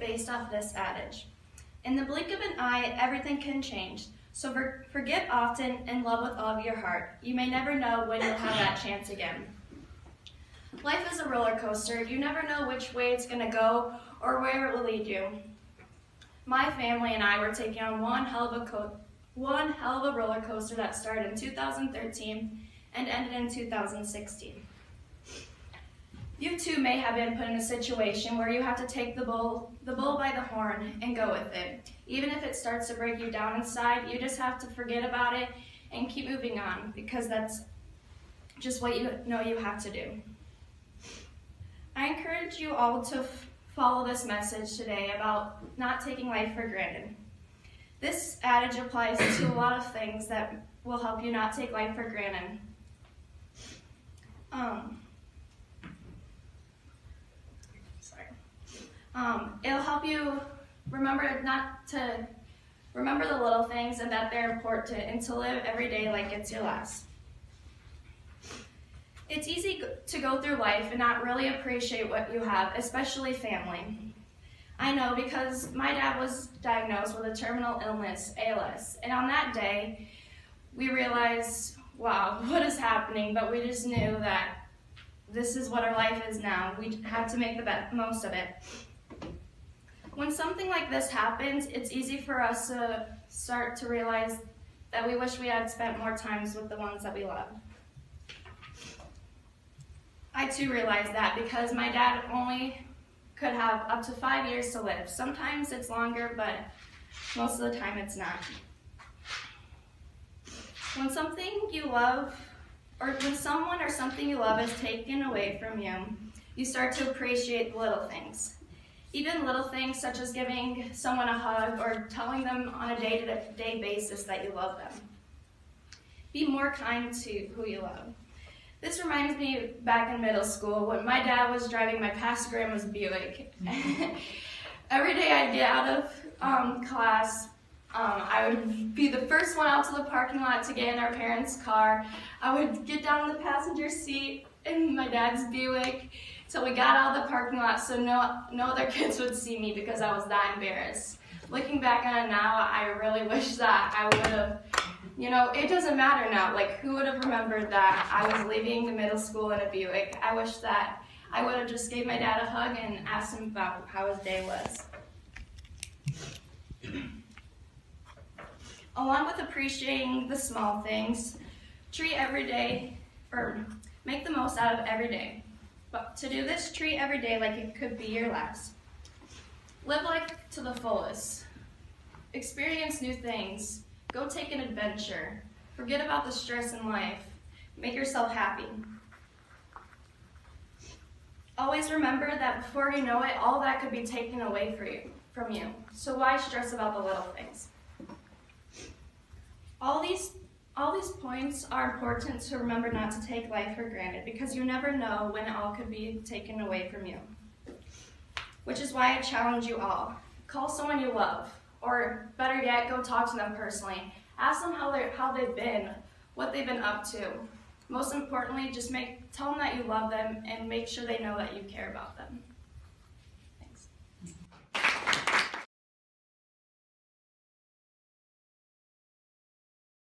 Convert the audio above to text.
based off this adage. In the blink of an eye, everything can change. So forgive often and love with all of your heart. You may never know when you'll have that chance again. Life is a roller coaster. You never know which way it's going to go or where it will lead you. My family and I were taking on one hell of a roller coaster that started in 2013 and ended in 2016. You too may have been put in a situation where you have to take the bull by the horn and go with it. Even if it starts to break you down inside, you just have to forget about it and keep moving on, because that's just what you know you have to do. I encourage you all to follow this message today about not taking life for granted. This adage applies to a lot of things that will help you not take life for granted. It'll help you remember the little things and that they're important, and to live every day like it's your last. It's easy to go through life and not really appreciate what you have, especially family. I know, because my dad was diagnosed with a terminal illness, ALS, and on that day, we realized, wow, what is happening? But we just knew that this is what our life is now. We had to make the most of it. When something like this happens, it's easy for us to start to realize that we wish we had spent more times with the ones that we love. I too realized that, because my dad only could have up to 5 years to live. Sometimes it's longer, but most of the time it's not. When something you love, or when someone or something you love is taken away from you, you start to appreciate the little things. Even little things such as giving someone a hug or telling them on a day-to-day basis that you love them. Be more kind to who you love. This reminds me back in middle school when my dad was driving my past grandma's Buick. Every day I'd get out of class, I would be the first one out to the parking lot to get in our parents' car. I would get down in the passenger seat in my dad's Buick till we got out of the parking lot so no other kids would see me, because I was that embarrassed. Looking back on it now, I really wish that I would have, it doesn't matter now, like who would have remembered that I was leaving the middle school in a Buick. I wish that I would have just gave my dad a hug and asked him about how his day was. Along with appreciating the small things, treat every day, or make the most out of every day. But to do this, treat every day like it could be your last. Live life to the fullest. Experience new things. Go take an adventure. Forget about the stress in life. Make yourself happy. Always remember that before you know it, all that could be taken away from you. So why stress about the little things? All these points are important to remember, not to take life for granted, because you never know when it all could be taken away from you. Which is why I challenge you all. Call someone you love, or better yet, go talk to them personally. Ask them how they've been, what they've been up to. Most importantly, just tell them that you love them and make sure they know that you care about them.